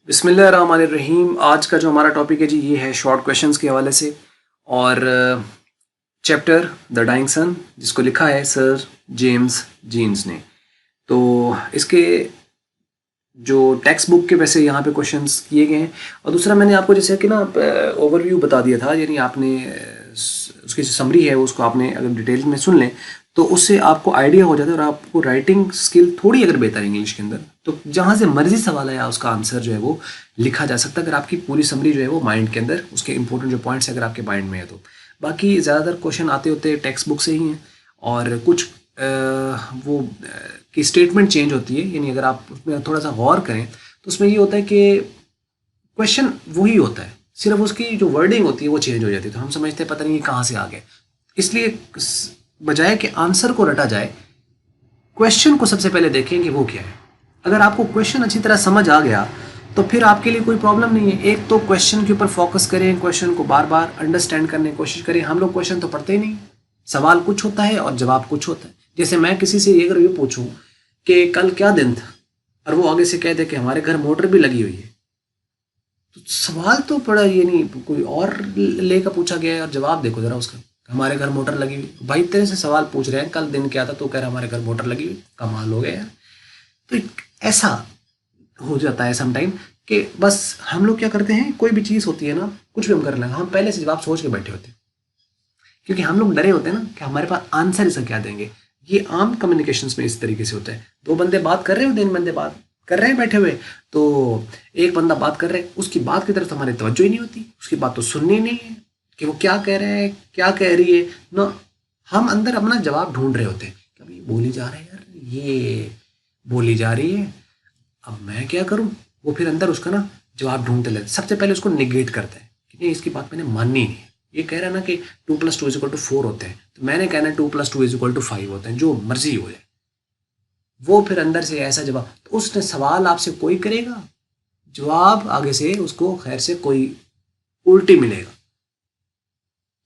बिस्मिल्लाहिर्रहमानिर्रहीम। आज का जो हमारा टॉपिक है जी ये है शॉर्ट क्वेश्चंस के हवाले से और चैप्टर द डाइंग सन जिसको लिखा है सर जेम्स जीन्स ने। तो इसके जो टेक्स्ट बुक के वैसे यहाँ पे क्वेश्चंस किए गए हैं और दूसरा मैंने आपको जैसे कि ना ओवरव्यू बता दिया था, यानी आपने उसकी जो समरी है उसको आपने अगर डिटेल में सुन लें तो उससे आपको आइडिया हो जाता है और आपको राइटिंग स्किल थोड़ी अगर बेहतर है इंग्लिश के अंदर तो जहाँ से मर्जी सवाल है उसका आंसर जो है वो लिखा जा सकता है अगर आपकी पूरी समरी जो है वो माइंड के अंदर उसके इंपॉर्टेंट जो पॉइंट्स अगर आपके माइंड में है तो। बाकी ज़्यादातर क्वेश्चन आते होते टेक्स्ट बुक से ही हैं और कुछ वो की स्टेटमेंट चेंज होती है, यानी अगर आप उसमें थोड़ा सा गौर करें तो उसमें ये होता है कि क्वेश्चन वही होता है, सिर्फ उसकी जो वर्डिंग होती है वो चेंज हो जाती है, तो हम समझते हैं पता नहीं ये कहाँ से आ गया। इसलिए बजाय कि आंसर को रटा जाए क्वेश्चन को सबसे पहले देखें कि वो क्या है। अगर आपको क्वेश्चन अच्छी तरह समझ आ गया तो फिर आपके लिए कोई प्रॉब्लम नहीं है। एक तो क्वेश्चन के ऊपर फोकस करें, क्वेश्चन को बार बार अंडरस्टैंड करने की कोशिश करें। हम लोग क्वेश्चन तो पढ़ते ही नहीं, सवाल कुछ होता है और जवाब कुछ होता है। जैसे मैं किसी से अगर ये पूछूं कि कल क्या दिन था और वो आगे से कह दे कि हमारे घर मोटर भी लगी हुई है, तो सवाल तो बड़ा ये नहीं कोई और लेकर पूछा गया है और जवाब देखो जरा उसका, हमारे घर मोटर लगी हुई। भाई तेरे से सवाल पूछ रहे हैं कल दिन क्या था तो कह रहा हमारे घर मोटर लगी हुई, कमाल हो गया यार। तो ऐसा हो जाता है समटाइम कि बस हम लोग क्या करते हैं, कोई भी चीज़ होती है ना, कुछ भी हम कर लेंगे, हम पहले से जवाब सोच के बैठे होते हैं क्योंकि हम लोग डरे होते हैं ना कि हमारे पास आंसर इसका क्या देंगे। ये आम कम्युनिकेशंस में इस तरीके से होता है। दो बंदे बात कर रहे हो, तीन बंदे बात कर रहे हैं बैठे हुए, तो एक बंदा बात कर रहे हैं, उसकी बात की तरफ हमारी तवज्जो ही नहीं होती, उसकी बात तो सुननी नहीं है कि वो क्या कह रहे हैं क्या कह रही है ना। हम अंदर अपना जवाब ढूंढ रहे होते हैं, कभी बोली जा रहे हैं यार, ये बोली जा रही है, अब मैं क्या करूं। वो फिर अंदर उसका ना जवाब ढूंढते लेते, सबसे पहले उसको निगेट करता है कि नहीं इसकी बात मैंने माननी नहीं है। ये कह रहा है ना कि 2+2=4 होते हैं, तो मैंने कहना 2+2=5 होते हैं, जो मर्जी हो जाए। वो फिर अंदर से ऐसा जवाब, तो उसने सवाल आपसे कोई करेगा, जवाब आगे से उसको खैर से कोई उल्टी मिलेगा।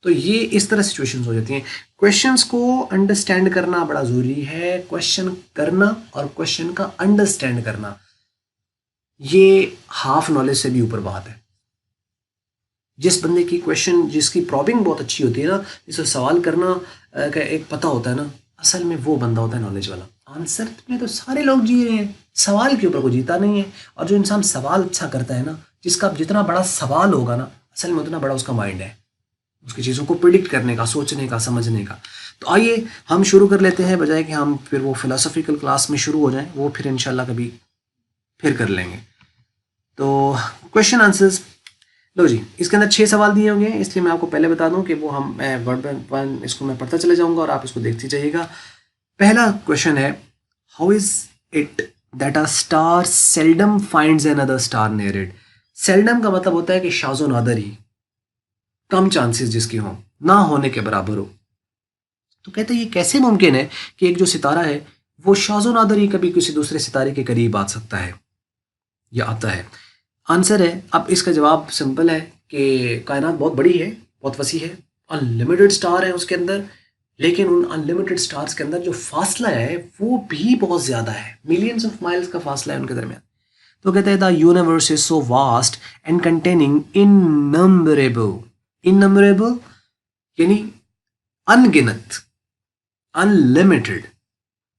तो ये इस तरह सिचुएशंस हो जाती हैं। क्वेश्चंस को अंडरस्टैंड करना बड़ा ज़रूरी है। क्वेश्चन करना और क्वेश्चन का अंडरस्टैंड करना ये हाफ नॉलेज से भी ऊपर बात है। जिस बंदे की क्वेश्चन जिसकी प्रॉबिंग बहुत अच्छी होती है ना, जिसे सवाल करना का एक पता होता है ना, असल में वो बंदा होता है नॉलेज वाला। आंसर में तो सारे लोग जी रहे हैं, सवाल के ऊपर कोई जीता नहीं है। और जो इंसान सवाल अच्छा करता है ना, जिसका जितना बड़ा सवाल होगा ना, असल में उतना बड़ा उसका माइंड है, उसकी चीज़ों को प्रिडिक्ट करने का, सोचने का, समझने का। तो आइए हम शुरू कर लेते हैं, बजाय कि हम फिर वो फिलोसॉफिकल क्लास में शुरू हो जाएं, वो फिर इंशाल्लाह कभी फिर कर लेंगे। तो क्वेश्चन आंसर्स लो जी, इसके अंदर 6 सवाल दिए होंगे, इसलिए मैं आपको पहले बता दूं कि वो हम वर्ड बाय वन इसको मैं पढ़ता चले जाऊंगा और आप इसको देखते जाइएगा। पहला क्वेश्चन है, how is it that a star seldom finds another star near it. Seldom का मतलब होता है कि शाज़ो नादर ही, कम चांसेस जिसकी हों, ना होने के बराबर हो। तो कहते हैं ये कैसे मुमकिन है कि एक जो सितारा है वो शाज़ो नादर ही कभी किसी दूसरे सितारे के करीब आ सकता है या आता है। आंसर है, अब इसका जवाब सिंपल है कि कायनात बहुत बड़ी है, बहुत वसी है, अनलिमिटेड स्टार है उसके अंदर, लेकिन उन अनलिमिटेड स्टार्स के अंदर जो फासला है वो भी बहुत ज़्यादा है, मिलियंस ऑफ माइल्स का फासला है उनके दरमियान। तो कहते हैं the universe is so vast and containing innumerable, innumerable यानी अनगिनत, अनलिमिटेड,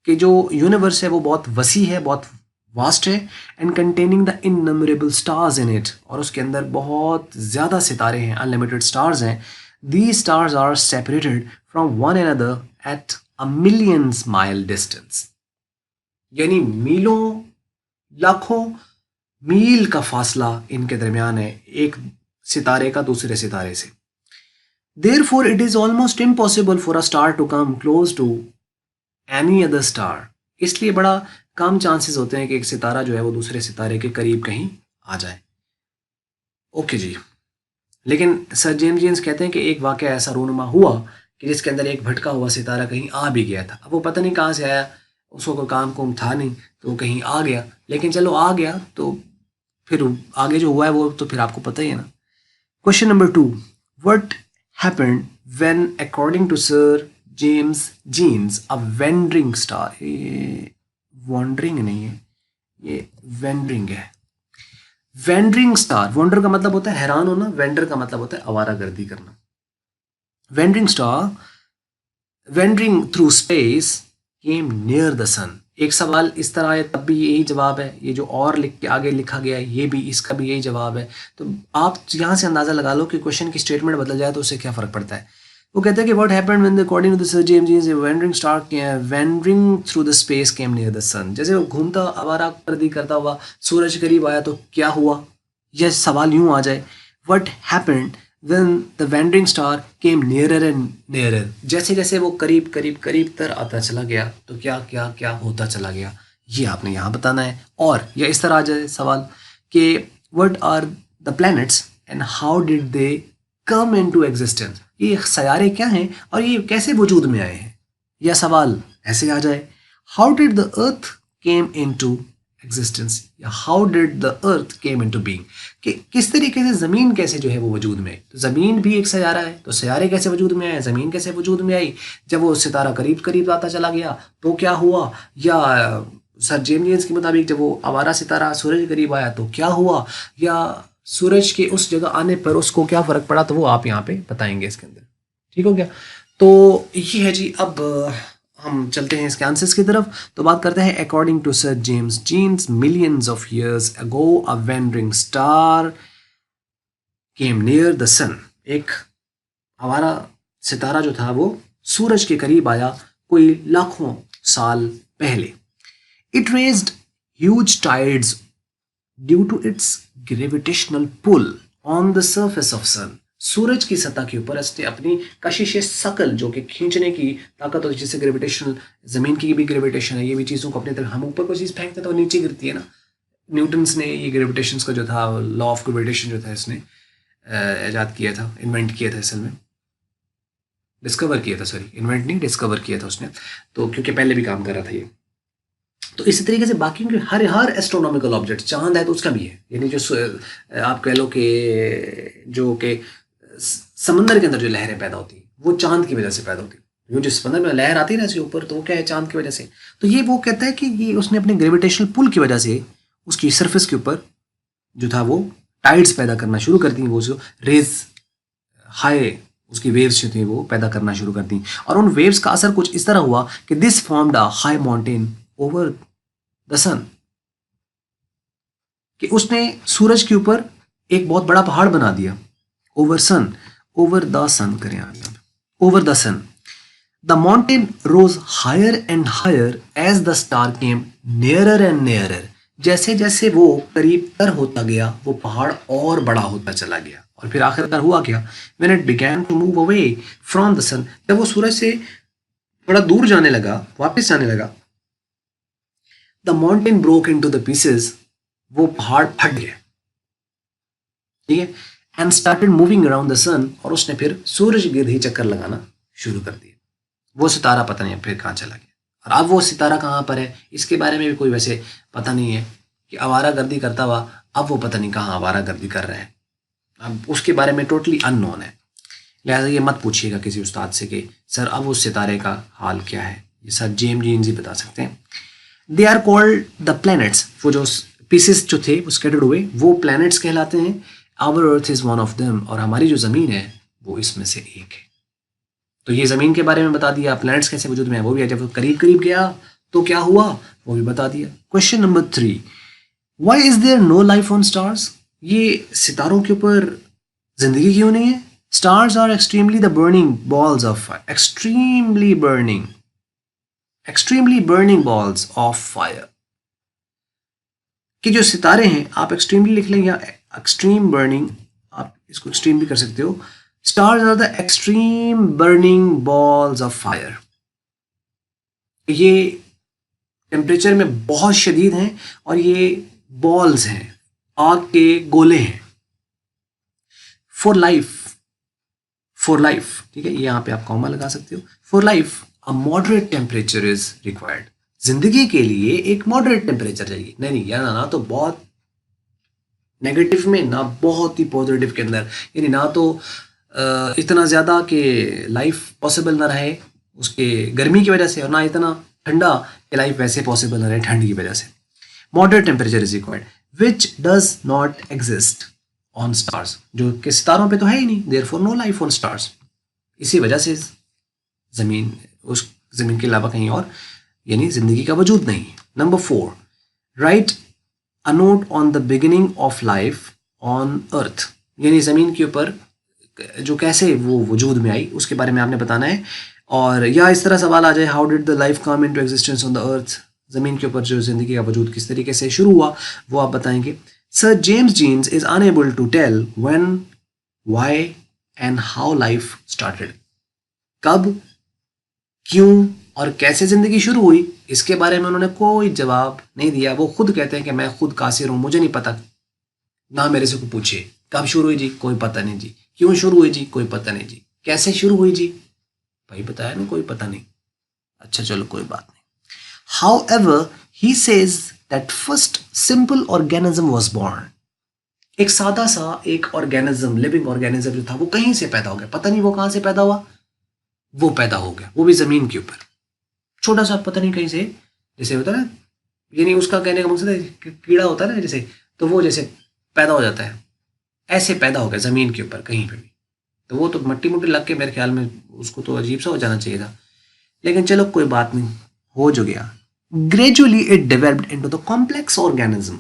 कि जो यूनिवर्स है वो बहुत वसी है, बहुत वास्ट है, and containing the innumerable stars in it, और उसके अंदर बहुत ज़्यादा सितारे हैं, अनलिमिटेड स्टार्स हैं। The stars are separated from one another at a millions mile distance, यानी मीलों लाखों मील का फासला इनके दरमियान है एक सितारे का दूसरे सितारे से। Therefore, it is almost impossible for a star to come close to any other star. इसलिए बड़ा कम चांसेस होते हैं कि एक सितारा जो है वो दूसरे सितारे के करीब कहीं आ जाए। ओके जी, लेकिन सर जेम्स जीन्स कहते हैं कि एक वाकया ऐसा रूनुमा हुआ कि जिसके अंदर एक भटका हुआ सितारा कहीं आ भी गया था। अब वो पता नहीं कहाँ से आया, उसको कोई काम कुम था नहीं तो वो कहीं आ गया, लेकिन चलो आ गया तो फिर आगे जो हुआ है वो तो फिर आपको पता ही है ना। Question number 2, what happened when according to sir James Jeans a wandering star, ये वॉन्डरिंग नहीं है, ये वेंडरिंग है, वेंडरिंग स्टार, वंडर का मतलब होता है हैरान होना, वेंडर का मतलब होता है आवारागर्दी करना। Wandering star wandering through space came near the sun. एक सवाल इस तरह है तब भी यही जवाब है, ये जो और लिख के आगे लिखा गया है ये भी, इसका भी यही जवाब है। तो आप यहाँ से अंदाजा लगा लो कि क्वेश्चन की स्टेटमेंट बदल जाए तो उससे क्या फर्क पड़ता है। वो कहते हैं कि what happened when according to the sir James Jeans wandering star wandering through the space came near the sun. जैसे वो घूमता आवारागर्दी करता हुआ सूरज करीब आया तो क्या हुआ, यह सवाल यूं आ जाए what happened when the wandering star came nearer and nearer। जैसे जैसे वो करीब करीब करीब तर आता चला गया तो क्या क्या क्या होता चला गया, ये आपने यहाँ बताना है। और या इस तरह आ जाए सवाल कि what are the planets and how did they come into existence। ये सयारे क्या हैं और ये कैसे वजूद में आए हैं। यह सवाल ऐसे आ जाए how did the earth came into existence या how did the earth came into being, कि किस तरीके से ज़मीन कैसे जो है वो वजूद में। तो ज़मीन भी एक सयारा है, तो सयारे कैसे वजूद में आए, ज़मीन कैसे वजूद में आई, जब वो सितारा करीब करीब आता चला गया तो क्या हुआ, या सर जेम्स जीन्स के मुताबिक जब वो आवारा सितारा सूरज के करीब आया तो क्या हुआ, या सूरज के उस जगह आने पर उसको क्या फ़र्क पड़ा, तो वो आप यहाँ पे बताएंगे इसके अंदर। ठीक हो गया। तो ये है जी। अब हम चलते हैं इसके आंसर्स की तरफ। तो बात करते हैं according to sir James Jeans millions of years ago a wandering star came near the sun. एक हमारा सितारा जो था वो सूरज के करीब आया कोई लाखों साल पहले। It raised huge tides due to its gravitational pull on the surface of sun. सूरज की सतह के ऊपर इसने अपनी कशिश सकल जो कि खींचने की ताकत होती है, जिससे ग्रेविटेशनल, जमीन की भी ग्रेविटेशन है, ये भी चीज़ों को अपनी तरफ, हम ऊपर कोई चीज़ फेंकते हैं तो नीचे गिरती है ना। न्यूटन्स ने ये ग्रेविटेशन का जो था लॉ ऑफ ग्रेविटेशन जो था इसने ईजाद किया था, इन्वेंट किया था, असल में डिस्कवर किया था, सॉरी इन्वेंट नहीं डिस्कवर किया था उसने, तो क्योंकि पहले भी काम कर रहा था ये। तो इसी तरीके से बाकी के हर एस्ट्रोनॉमिकल ऑब्जेक्ट, चांद है तो उसका भी है, यानी जो आप कह लो कि जो कि समंदर के अंदर जो लहरें पैदा होती हैं वो चांद की वजह से पैदा होती है। वो जो समंदर में लहर आती है ना इसके ऊपर, तो वो क्या है, चांद की वजह से। तो ये वो कहता है कि ये उसने अपने ग्रेविटेशनल पुल की वजह से उसकी सरफेस के ऊपर जो था वो टाइड्स पैदा करना शुरू कर दी, वो जो रेज हाई उसकी वेव्स जो थी वो पैदा करना शुरू कर दी। और उन वेव्स का असर कुछ इस तरह हुआ कि this formed a high mountain over the sun, कि उसने सूरज के ऊपर एक बहुत बड़ा पहाड़ बना दिया। Over sun, over the sun करें आप, over the sun. The mountain rose higher and higher as the star came nearer and nearer. जैसे जैसे वो करीब तर होता गया वो पहाड़ और बड़ा होता चला गया। और फिर आखिरकार हुआ क्या, when it began to move away from the sun, जब वो सूरज से थोड़ा दूर जाने लगा, वापस जाने लगा, the mountain broke into the pieces, वो पहाड़ फट गया, ठीक है, and started moving around the sun, और उसने फिर सूरज गिर्द ही चक्कर लगाना शुरू कर दिया। वो सितारा पता नहीं फिर कहाँ चला गया, और अब वो सितारा कहाँ पर है इसके बारे में भी कोई वैसे पता नहीं है, कि आवारागर्दी करता हुआ अब वो पता नहीं कहाँ आवारागर्दी कर रहा है, अब उसके बारे में टोटली अननोन है। लिहाजा ये मत पूछिएगा किसी उस्ताद से कि सर अब उस सितारे का हाल क्या है, ये सर जेम्स जीन्स ही बता सकते हैं। They are called the planets, वो जो पीसेस जो थे वो स्कैटर्ड हुए वो प्लैनेट्स कहलाते हैं। Our earth is one of them, और हमारी जो ज़मीन है वो इसमें से एक है। तो ये ज़मीन के बारे में बता दिया, प्लैनेट्स कैसे वजूद में है वो भी, जब वो करीब करीब गया तो क्या हुआ वो भी बता दिया। Question number 3, why is there no life on stars. ये सितारों के ऊपर जिंदगी क्यों नहीं है। Stars are extremely the burning balls of fire, extremely burning balls of fire. कि जो सितारे हैं, आप एक्सट्रीमली लिख लें या एक्सट्रीम बर्निंग, आप इसको एक्सट्रीम भी कर सकते हो। Stars are the extreme burning balls of fire. ये टेम्परेचर में बहुत शदीद हैं और ये बॉल्स हैं, आग के गोले हैं। फॉर लाइफ, ठीक है, यहाँ पे आप कॉमा लगा सकते हो। For life a moderate temperature is required. जिंदगी के लिए एक मॉडरेट टेम्परेचर चाहिए। नहीं यार, ना तो बहुत नेगेटिव में, ना बहुत ही पॉजिटिव के अंदर, यानी ना तो इतना ज़्यादा कि लाइफ पॉसिबल ना रहे उसके गर्मी की वजह से, और ना इतना ठंडा कि लाइफ वैसे पॉसिबल ना रहे ठंड की वजह से। Moderate temperature is required. Which does not exist on stars, जो कि सितारों पे तो है ही नहीं, therefore no life on stars. इसी वजह से जमीन, उस जमीन के अलावा कहीं और यानी जिंदगी का वजूद नहीं है। Number 4, right a note on the beginning of life on earth, यानी ज़मीन के ऊपर जो कैसे वो वजूद में आई उसके बारे में आपने बताना है। और या इस तरह सवाल आ जाए, how did the life come into existence on the earth, ज़मीन के ऊपर जो ज़िंदगी का वजूद किस तरीके से शुरू हुआ वो आप बताएंगे। Sir James Jeans is unable to tell when, why and how life started, कब, क्यों और कैसे ज़िंदगी शुरू हुई, इसके बारे में उन्होंने कोई जवाब नहीं दिया। वो खुद कहते हैं कि मैं खुद कासिर हूँ, मुझे नहीं पता, ना मेरे से कोई पूछे कब शुरू हुई जी, कोई पता नहीं जी, क्यों शुरू हुई जी, कोई पता नहीं जी, कैसे शुरू हुई जी, भाई बताया ना, कोई पता नहीं। अच्छा चलो कोई बात नहीं। However, he says that first simple organism was born. एक सादा सा एक ऑर्गेनिज्म, लिविंग ऑर्गेनिज्म जो था वो कहीं से पैदा हो गया, पता नहीं वो कहाँ से पैदा हुआ, वो पैदा हो गया, वो भी जमीन के ऊपर, छोटा सा पता नहीं कहीं से, जैसे होता है ना, यानी उसका कहने का मकसद है कीड़ा होता है ना जैसे, तो वो जैसे पैदा हो जाता है, ऐसे पैदा हो गया जमीन के ऊपर कहीं पे भी। तो वो तो मट्टी मुट्टी लग के मेरे ख्याल में उसको तो अजीब सा हो जाना चाहिए था, लेकिन चलो कोई बात नहीं, हो जो गया। Gradually it developed into the complex organism,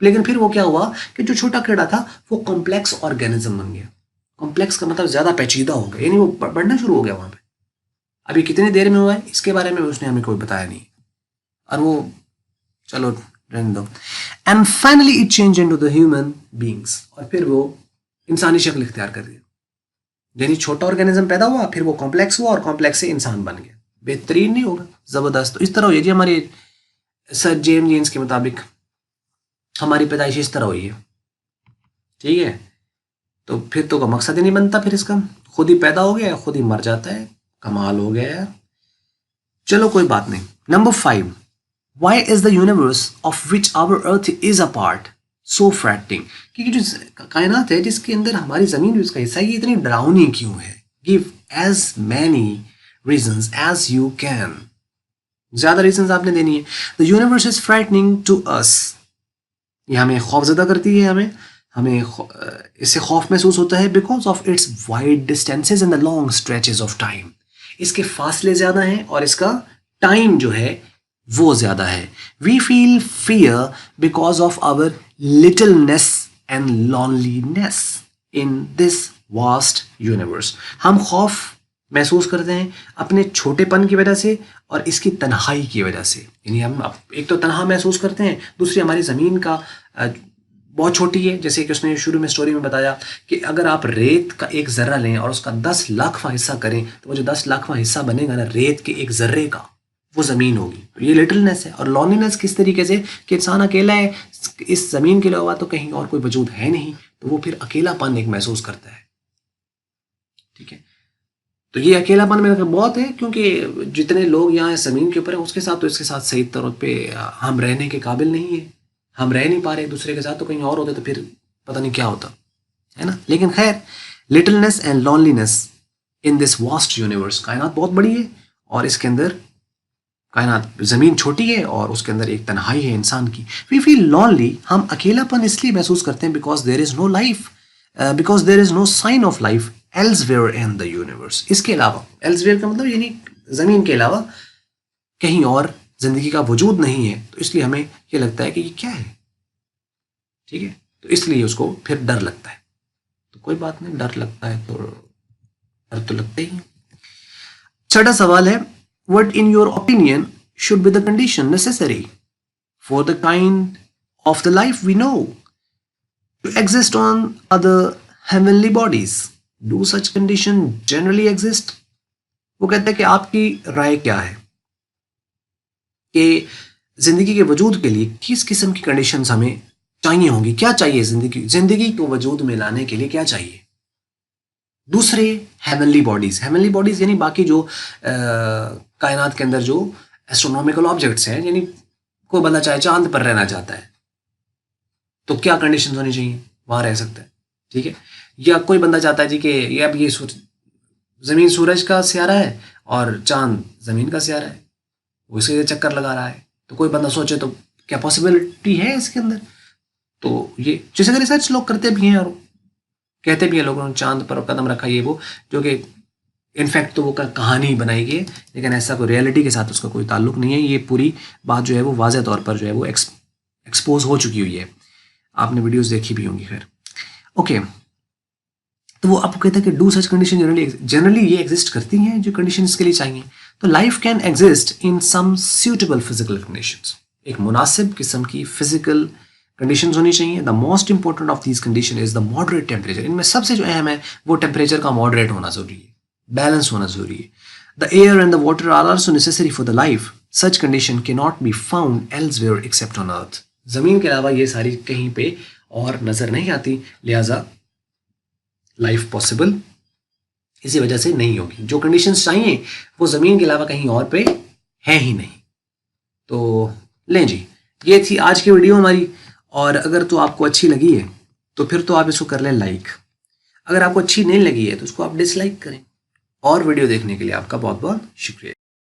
लेकिन फिर वो क्या हुआ कि जो छोटा कीड़ा था वो कॉम्प्लेक्स ऑर्गेनिज्म बन गया। कॉम्प्लेक्स का मतलब ज्यादा पेचीदा हो गया, यानी वो बढ़ना शुरू हो गया वहां पे। अभी कितनी देर में हुआ है इसके बारे में उसने हमें कोई बताया नहीं, और वो चलो रहने दो। And finally it change into the human beings, और फिर वो इंसानी शक्ल इख्तियार कर दिया, यानी छोटा ऑर्गेनिज्म पैदा हुआ, फिर वो कॉम्प्लेक्स हुआ और कॉम्प्लेक्स से इंसान बन गया। बेहतरीन नहीं होगा, जबरदस्त। तो इस तरह हुई है जी हमारी सर जेम्स जीन्स के मुताबिक हमारी पैदाइश इस तरह हुई है, ठीक है। तो फिर तो का मकसद ही नहीं बनता, फिर इसका खुद ही पैदा हो गया खुद ही मर जाता है, कमाल हो गया यार। चलो कोई बात नहीं। Number 5, why is the universe of which our earth is a part so fretting, क्योंकि जो कायनात है जिसके अंदर हमारी जमीन भी उसका हिस्सा है, ये इतनी डरावनी क्यों है। Give as many reasons as you can, ज्यादा रीजंस आपने देनी है। The universe is frightening to us, ये हमें खौफजदा करती है, हमें इससे खौफ महसूस होता है, because of its wide distances and the long stretches of time, इसके फासले ज्यादा हैं और इसका टाइम जो है वो ज्यादा है। We feel fear because of our littleness and loneliness in this vast universe, हम खौफ महसूस करते हैं अपने छोटेपन की वजह से और इसकी तन्हाई की वजह से, यानी हम एक तो तन्हा महसूस करते हैं, दूसरी हमारी ज़मीन का बहुत छोटी है, जैसे कि उसने शुरू में स्टोरी में बताया कि अगर आप रेत का एक ज़र्रा लें और उसका 10 लाखवां हिस्सा करें तो वो जो 10 लाखवां हिस्सा बनेगा ना रेत के एक ज़र्रे का, वो ज़मीन होगी। तो ये लिटलनेस है। और लॉनलीनेस किस तरीके से कि इंसान अकेला है, इस ज़मीन के अलावा तो कहीं और कोई वजूद है नहीं, तो वो फिर अकेलापन एक महसूस करता है, ठीक है। तो ये अकेलापन में बहुत है, क्योंकि जितने लोग यहाँ ज़मीन के ऊपर हैं उसके साथ तो इसके साथ सही तौर पे हम रहने के काबिल नहीं है, हम रह नहीं पा रहे एक दूसरे के साथ, तो कहीं और होते तो फिर पता नहीं क्या होता है ना। लेकिन खैर, littleness and loneliness in this vast universe, कायनात बहुत बड़ी है और इसके अंदर कायनात ज़मीन छोटी है और उसके अंदर एक तन्हाई है इंसान की। वी फील लॉनली, हम अकेलापन इसलिए महसूस करते हैं because there is no life, because there is no sign of life elsewhere in the universe. इसके अलावा, एल्सवेयर का मतलब यानी ज़मीन के अलावा कहीं और ज़िंदगी का वजूद नहीं है, तो इसलिए हमें ये लगता है कि ये क्या है, ठीक है। तो इसलिए उसको फिर डर लगता है। तो कोई बात नहीं, डर लगता है तो डर तो लगता ही है। छठा सवाल है, what in your opinion should be the condition necessary for the kind of the life we know to exist on other heavenly bodies, do such condition generally exist. वो कहते हैं कि आपकी राय क्या है कि जिंदगी के वजूद के लिए किस किस्म की कंडीशंस हमें चाहिए होंगी, क्या चाहिए जिंदगी को वजूद में लाने के लिए क्या चाहिए। दूसरे हेवनली बॉडीज यानी बाकी जो कायनात के अंदर जो एस्ट्रोनॉमिकल ऑब्जेक्ट्स हैं, यानी कोई बंदा चाहे चांद पर रहना चाहता है तो क्या कंडीशंस होनी चाहिए, वहां रह सकता है, ठीक है। या कोई बंदा चाहता है जी कि ये अब ये जमीन सूरज का सियारा है और चांद जमीन का सियारा है, वो इसे चक्कर लगा रहा है, तो कोई बंदा सोचे तो क्या पॉसिबिलिटी है इसके अंदर, तो ये जैसे रिसर्च लोग करते भी हैं और कहते भी हैं, लोगों ने चांद पर कदम रखा, ये वो, जो कि इनफैक्ट तो वो कहानी बनाई गई है, लेकिन ऐसा कोई रियलिटी के साथ उसका कोई ताल्लुक नहीं है। ये पूरी बात जो है वो वाज़ेह तौर पर जो है वो एक्सपोज हो चुकी हुई है, आपने वीडियोस देखी भी होंगी। खैर ओके, तो वो आपको कहता है कि डू सच कंडीशन जनरली ये एग्जिस्ट करती हैं जो कंडीशन इसके लिए चाहिए। तो life can exist in some suitable physical conditions, एक मुनासिब किस्म की फिजिकल कंडीशंस होनी चाहिए। The most important of these condition is the moderate temperature, इनमें सबसे जो अहम है वो टेम्परेचर का मॉडरेट होना जरूरी है, बैलेंस होना जरूरी है। The air and the water are also necessary for the life, such condition can not be found elsewhere except on earth, जमीन के अलावा ये सारी कहीं पे और नजर नहीं आती, लिहाजा लाइफ पॉसिबल इसी वजह से नहीं होगी। जो कंडीशंस चाहिए वो जमीन के अलावा कहीं और पे है ही नहीं। तो लें जी, ये थी आज की वीडियो हमारी, और अगर तो आपको अच्छी लगी है तो फिर तो आप इसको कर लें लाइक, अगर आपको अच्छी नहीं लगी है तो उसको आप डिसलाइक करें। और वीडियो देखने के लिए आपका बहुत बहुत शुक्रिया।